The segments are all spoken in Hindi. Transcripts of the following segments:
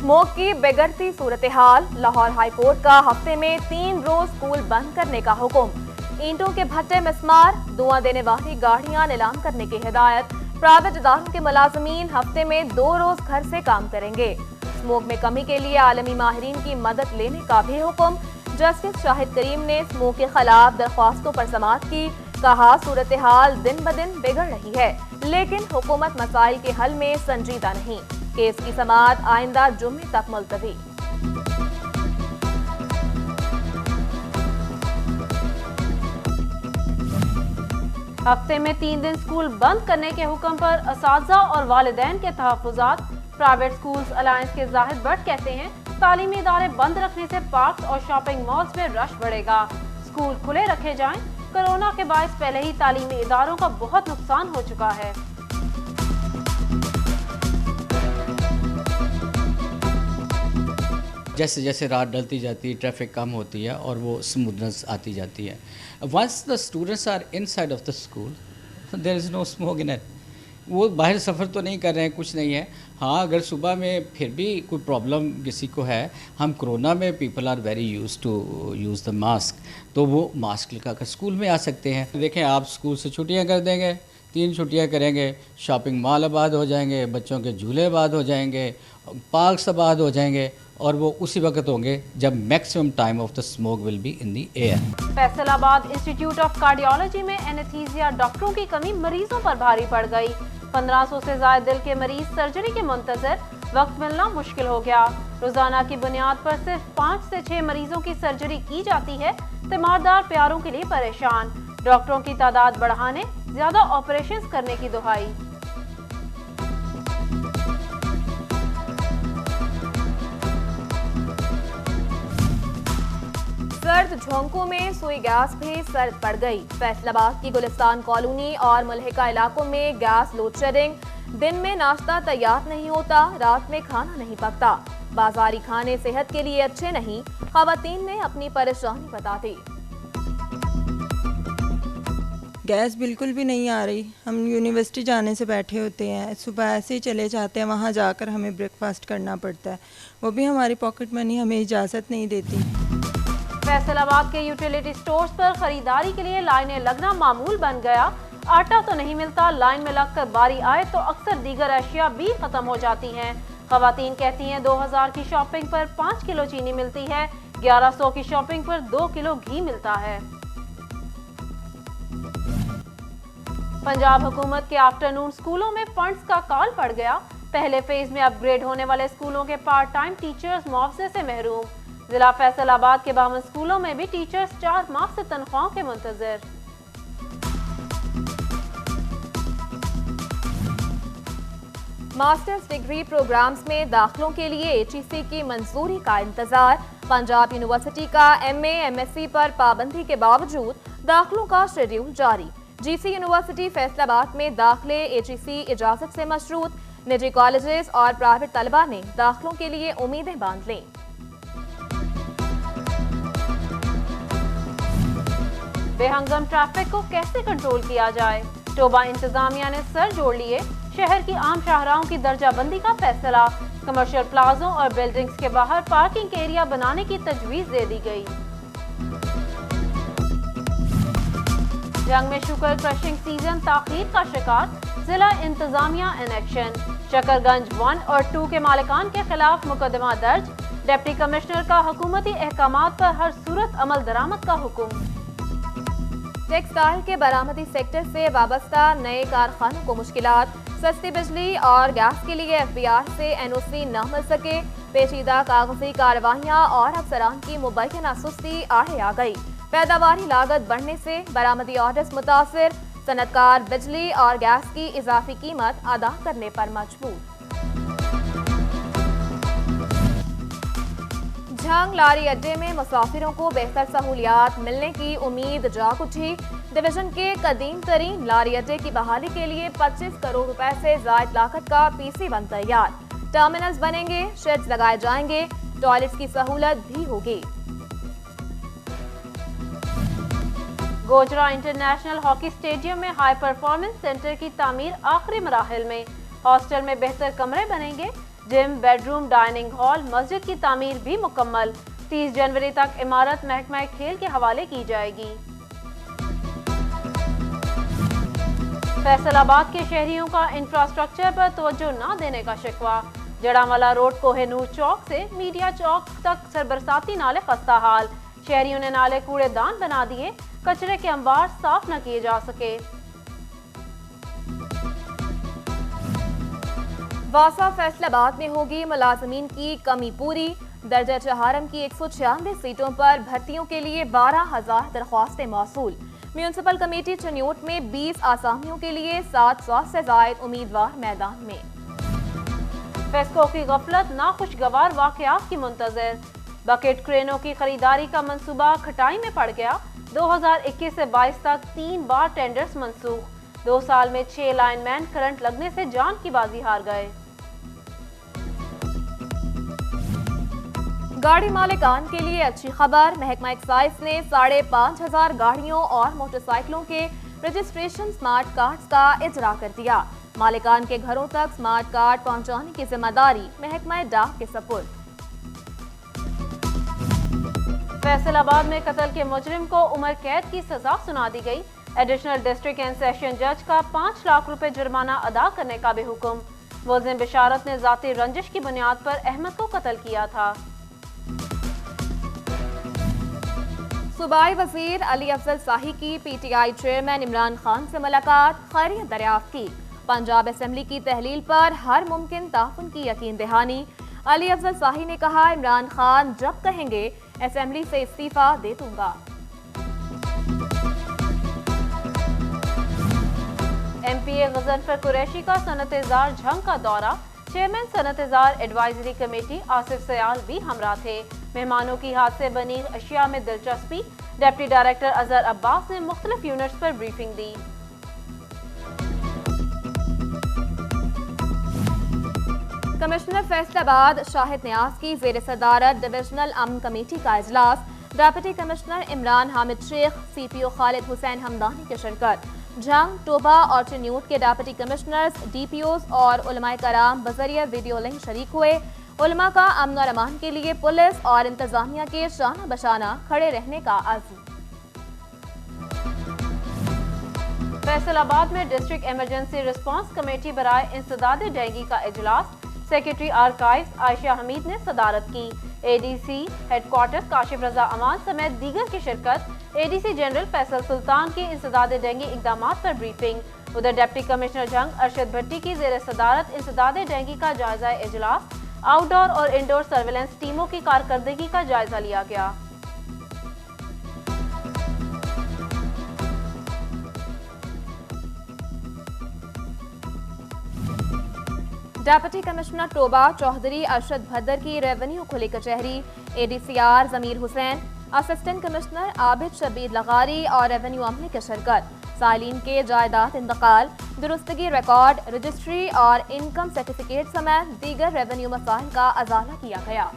स्मोक की बिगड़ती सूरत हाल, लाहौर हाई कोर्ट का हफ्ते में 3 रोज स्कूल बंद करने का हुक्म। ईंटों के भट्टे मिस्मार, धुआं देने वाली गाड़ियां नीलाम करने की हिदायत। प्राइवेट इदारों के मुलाजमीन हफ्ते में 2 रोज घर से काम करेंगे। स्मोक में कमी के लिए आलमी माहिरीन की मदद लेने का भी हुक्म। जस्टिस शाहिद करीम ने स्मोक के खिलाफ दरख्वास्तों पर समाअत की। कहा, सूरत हाल दिन ब दिन बिगड़ रही है, लेकिन हुकूमत मसाइल के हल में संजीदा नहीं। केस की समाअत आइंदा जुम्मे तक मुलतवी। हफ्ते में 3 दिन स्कूल बंद करने के हुक्म पर असातिज़ा और वालिदैन के तहफ़्फ़ुज़ात। प्राइवेट स्कूल्स अलायंस के जाहिद भट्ट कहते हैं, तालीमी इदारे बंद रखने से पार्क और शॉपिंग मॉल्स में रश बढ़ेगा। स्कूल खुले रखे जाएं। कोरोना के बायस पहले ही तालीमी इदारों का बहुत नुकसान हो चुका है। जैसे जैसे रात ढलती जाती है, ट्रैफिक कम होती है और वो स्मूथनेस आती जाती है। Once the students are inside of the school, there is no smoke in it. वो बाहर सफ़र तो नहीं कर रहे हैं, कुछ नहीं है। हाँ, अगर सुबह में फिर भी कोई प्रॉब्लम किसी को है, हम कोरोना में people are very use to use the mask, तो वो मास्क लगा कर स्कूल में आ सकते हैं। देखें, आप स्कूल से छुट्टियां कर देंगे, 3 छुट्टियां करेंगे, शॉपिंग मॉल आबाद हो जाएंगे, बच्चों के झूले आबाद हो जाएंगे, पार्क्स आबाद हो जाएंगे, और वो उसी वक्त होंगे जब maximum time of the smoke will be in the air. Faisalabad institute of cardiology में एनेस्थीसिया डॉक्टरों की कमी मरीजों पर भारी पड़ गई। 1500 से ज्यादा दिल के मरीज सर्जरी के मुंतजर, वक्त मिलना मुश्किल हो गया। रोजाना की बुनियाद पर सिर्फ 5 से 6 मरीजों की सर्जरी की जाती है। तीमारदार प्यारों के लिए परेशान, डॉक्टरों की तादाद बढ़ाने, ज्यादा ऑपरेशंस करने की दुहाई। सर्द झोंकों में सुई गैस भी सर्द पड़ गई। फैसलाबाद की गुलिस्तान कॉलोनी और मुल्हिका इलाकों में गैस लोड शेडिंग। दिन में नाश्ता तैयार नहीं होता, रात में खाना नहीं पकता। बाजारी खाने सेहत के लिए अच्छे नहीं, खवातीन ने अपनी परेशानी बता दी। गैस बिल्कुल भी नहीं आ रही। हम यूनिवर्सिटी जाने से बैठे होते हैं, सुबह ऐसे ही चले जाते हैं, वहाँ जाकर हमें ब्रेकफास्ट करना पड़ता है। वो भी हमारी पॉकेट मनी हमें इजाज़त नहीं देती। फैसलाबाद के यूटिलिटी स्टोर्स पर खरीदारी के लिए लाइनें लगना मामूल बन गया। आटा तो नहीं मिलता, लाइन में लगकर बारी आए तो अक्सर दीगर अशिया भी खत्म हो जाती हैं। खवातीन कहती हैं 2000 की शॉपिंग पर 5 किलो चीनी मिलती है, 1100 की शॉपिंग पर 2 किलो घी मिलता है। पंजाब हुकूमत के आफ्टरनून स्कूलों में फंड्स का कॉल पड़ गया। पहले फेज में अपग्रेड होने वाले स्कूलों के पार्ट टाइम टीचर्स मुआवजे से महरूम। जिला फैसलाबाद के 52 स्कूलों में भी टीचर्स 4 माह से तनख्वाहों के मुंतजर। मास्टर्स डिग्री प्रोग्राम्स में दाखिलों के लिए HEC की मंजूरी का इंतजार। पंजाब यूनिवर्सिटी का MA MSc पर पाबंदी के बावजूद दाखिलों का शेड्यूल जारी। GC यूनिवर्सिटी फैसलाबाद में दाखिले HEC इजाजत से मशरूत। निजी कॉलेजेस और प्राइवेट तलबा ने दाखिलों के लिए उम्मीदें बांध लीं। बेहंगम ट्रैफिक को कैसे कंट्रोल किया जाए, टोबा इंतजामिया ने सर जोड़ लिए। शहर की आम शाहराहों की दर्जाबंदी का फैसला। कमर्शियल प्लाजों और बिल्डिंग्स के बाहर पार्किंग एरिया बनाने की तजवीज दे दी गई। जंग में शुगर क्रशिंग सीजन ताखीर का शिकार, जिला इंतजामिया इन एक्शन। शकरगंज 1 और 2 के मालिकान के खिलाफ मुकदमा दर्ज। डिप्टी कमिश्नर का हुकूमती अहकामात पर हर सूरत अमल दरामद का हुक्म। टेक्सटाइल के बरामदी सेक्टर से वाबस्ता नए कारखानों को मुश्किलात। सस्ती बिजली और गैस के लिए FBR से NOC न मिल सके। पेचीदा कागजी कार्रवाइयाँ और अफसरान की मुबैना सुस्ती आड़े आ गई। पैदावारी लागत बढ़ने से बरामदी ऑर्डर्स मुतासिर। सनतकार बिजली और गैस की इजाफी कीमत अदा करने पर मजबूर। झंग लारी अड्डे में मुसाफिरों को बेहतर सहूलियात मिलने की उम्मीद जाग उठी। डिवीजन के कदीम तरीन लारी अड्डे की बहाली के लिए 25 करोड़ रुपए से जायद लागत का PC1 तैयार। टर्मिनल्स बनेंगे, शेड्स लगाए जाएंगे, टॉयलेट्स की सहूलत भी होगी। गोजरा इंटरनेशनल हॉकी स्टेडियम में हाई परफॉर्मेंस सेंटर की तामीर आखिरी मराहिल में। हॉस्टल में बेहतर कमरे बनेंगे। जिम, बेडरूम, डाइनिंग हॉल, मस्जिद की तामीर भी मुकम्मल। 30 जनवरी तक इमारत महकमा खेल के हवाले की जाएगी। फैसलाबाद के शहरियों का इंफ्रास्ट्रक्चर पर तवज्जो न देने का शिकवा। जड़ावाला रोड कोहिनूर चौक से मीडिया चौक तक सरबरसाती नाले खस्ता हाल। शहरियों ने नाले कूड़ेदान बना दिए, कचरे के अंबार साफ न किए जा सके। वासा फैसलाबाद में होगी मुलाजमीन की कमी पूरी। दर्जा चहारम की 196 सीटों पर भर्तियों के लिए 12,000 दरख्वास्तें मौसूल। म्यूनसिपल कमेटी चनियोट में 20 आसामियों के लिए 700 से जायद उम्मीदवार मैदान में। फेस्को की गफलत नाखुशगवार वाकयात की मुंतजर। बकेट क्रेनों की खरीदारी का मंसूबा खटाई में पड़ गया। 2021 से 22 तक 3 बार टेंडर्स मंसूख। 2 साल में 6 लाइनमैन करंट लगने से जान की बाजी हार गए। गाड़ी मालिकान के लिए अच्छी खबर। महकमा एक्साइज ने 5,500 गाड़ियों और मोटरसाइकिलों के रजिस्ट्रेशन स्मार्ट कार्ड्स का इजरा कर दिया। मालिकान के घरों तक स्मार्ट कार्ड पहुंचाने की जिम्मेदारी महकमा डाक के सपुर्द। फैसलाबाद में कत्ल के मुजरिम को उम्र कैद की सजा सुना दी गई। एडिशनल डिस्ट्रिक्ट एंड सेशन जज का 5 लाख रुपए जुर्माना अदा करने का भी हुक्म। मुलजिम बिशारत ने जाती रंजिश की बुनियाद पर अहमद को कत्ल किया था। सूबाई वजीर अली अफजल शाही की पीटीआई चेयरमैन इमरान खान से मुलाकात, खैरियत दरियाफ्त की। पंजाब असेंबली की तहलील पर हर मुमकिन ताउन की यकीन दहानी। अली अफजल शाही ने कहा, इमरान खान जब कहेंगे असेंबली से इस्तीफा दे दूंगा। एमपीए गजनफर कुरैशी का सनत-ए-जार झंग का दौरा। चेयरमैन सनत-ए-जार एडवाइजरी कमेटी आसिफ सयाल भी हमरा थे। मेहमानों की हाथ से बनी अशिया में दिलचस्पी। डिप्टी डायरेक्टर अजहर अब्बास ने मुख्तलिफ यूनिट्स पर ब्रीफिंग दी। कमिश्नर फैसलाबाद शाहिद न्याज की ज़ेर सदारत डिविजनल अमन कमेटी का इजलास। Deputy commissioner Imran Hamid Sheikh, CPO Khalid Hussain Hamdani की शिरकत। झंग, टोबा और चनियोट के डिप्टी कमिश्नर्स, डीपीओज और उलमाए कराम बजरिया वीडियो लिंक शरीक हुए। उलमा का अमन और अमान के लिए पुलिस और इंतजामिया के शाना बशाना खड़े रहने का आज़म। फैसलाबाद में डिस्ट्रिक्ट इमरजेंसी रिस्पांस कमेटी बराए इंसदाद डेंगू का इजलास। सेक्रेटरी आर्काइव्स आयशा हमीद ने सदारत की। एडीसी हेडक्वार्टर्स काशिफ रजा अमान समेत दीगर की शिरकत। एडीसी जनरल फैसल सुल्तान की इंसदाद डेंगू इकदामात पर ब्रीफिंग। उधर डिप्टी कमिश्नर जंग अरशद भट्टी की ज़ेर सदारत इंसदाद डेंगू का जायजा इजलास। आउटडोर और इंडोर सर्वेलेंस टीमों की कारकर्दगी का जायजा लिया गया। डिप्टी कमिश्नर टोबा चौधरी अरशद भद्दर की रेवेन्यू खुली कचहरी। ADCR Zameer Hussain, assistant commissioner Abid Shabbir Lagari और रेवेन्यू अमले की शिरकत। सालीन के जायदाद इंतकाल, दुरुस्तगी रिकॉर्ड, रजिस्ट्री और इनकम सर्टिफिकेट समेत दीगर रेवेन्यू मसाइल का अजाला किया गया।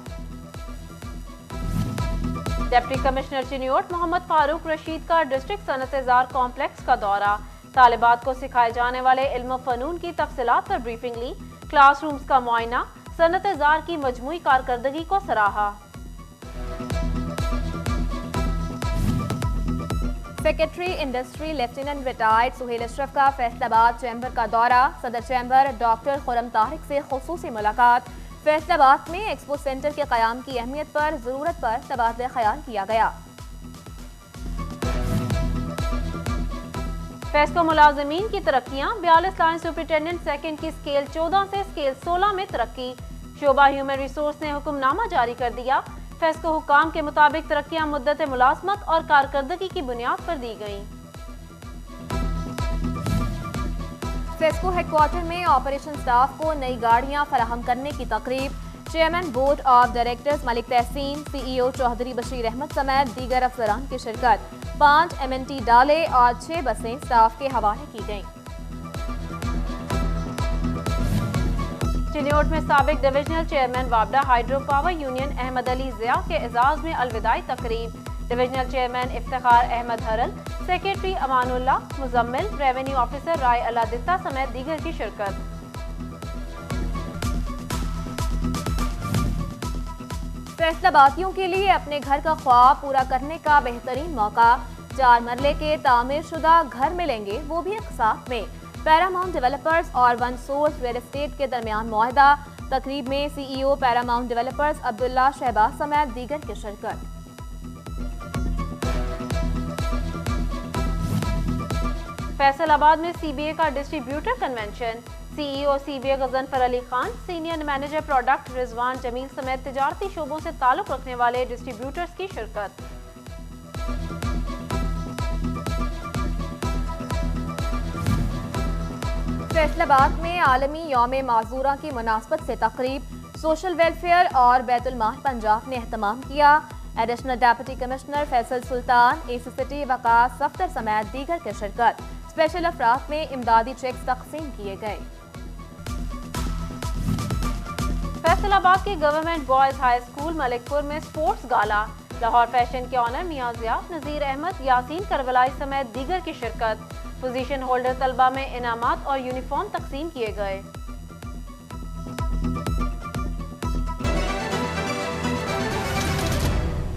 डिप्टी कमिश्नर चिनियोट मोहम्मद फारूक रशीद का डिस्ट्रिक्ट सनत-ए-जार कॉम्प्लेक्स का दौरा। तालिबात को सिखाए जाने वाले इल्म फनून की तफसीलात पर ब्रीफिंग ली। क्लासरूम्स का मुआयना, सनत-ए-जार की मजमूई कारकर्दगी को सराहा। Secretary industry lieutenant retired Sohail Ashraf का फैसलाबाद चैम्बर का दौरा। सदर चैम्बर डॉक्टर खुरम तारिक से खुसूसी मुलाकात। फैसलाबाद में एक्सपो सेंटर के क़याम की अहमियत पर ज़रूरत पर तबादला ख्याल किया गया। फेस्को मुलाजमीन की तरक्कियाँ। 42 लाइन सुपरिटेंडेंट सेकंड की स्केल 14 से स्केल 16 में तरक्की। शोबा ह्यूमन रिसोर्स ने हुक्मनामा जारी कर दिया। फेस्को हुकाम के मुताबिक तरक्कियां मुद्दत मुलाजमत और कारकर्दगी की बुनियाद पर दी गईं। फेस्को हेडक्वार्टर में ऑपरेशन स्टाफ को नई गाड़ियां फराहम करने की तकरीब। Chairman board of directors Malik Tehseen, CEO Chaudhry Bashir Ahmad समेत दीगर अफसरान की शिरकत। 5 MNT डाले और 6 बसें स्टाफ के हवाले की गईं। चिन्योट में साबिक डिविजनल चेयरमैन वाबडा hydro power union Ahmed Ali Zia के एजाज में अलविदाई तकरीब। Divisional chairman Iftikhar Ahmed Haral, secretary Amanullah, Muzammil, revenue officer Rai Allah Ditta समेत दीगर की शिरकत। फैसलाबादियों के लिए अपने घर का ख्वाब पूरा करने का बेहतरीन मौका। 4 मरले के तामीरशुदा घर मिलेंगे, वो भी एक साथ में। पैरामाउंट डेवलपर्स और वन सोर्स रियल एस्टेट के दरमियान मुआहदा। तकरीब में CEO Paramount developers Abdullah Shahbaz समेत दीगर की शिरकत। फैसलाबाद में CBA का distributor convention. CEO CBA Ghazanfar Ali Khan, senior manager product Rizwan Jameel समेत तिजारती शोबों से ताल्लुक रखने वाले डिस्ट्रीब्यूटर्स की शिरकत। फैसलाबाद में आलमी यौम माजूरा की मुनासबत से तकरीब। सोशल वेलफेयर और बैतुल माल पंजाब ने एहतमाम किया। एडिशनल डेप्यूटी कमिश्नर फैसल सुल्तान, AC सिटी वकास सफ्तर समेत दीगर की शिरकत। स्पेशल अफराद में इमदादी चेक्स तकसीम किए गए। फैसलाबाद के government boys high school Malikpur में स्पोर्ट्स गाला। लाहौर फैशन के ऑनर मियां ज़ियाद, नज़ीर अहमद, यासीन करबलाई समेत दीगर की शिरकत। पोजीशन होल्डर तलबा में इनामात और यूनिफॉर्म तकसीम किए गए।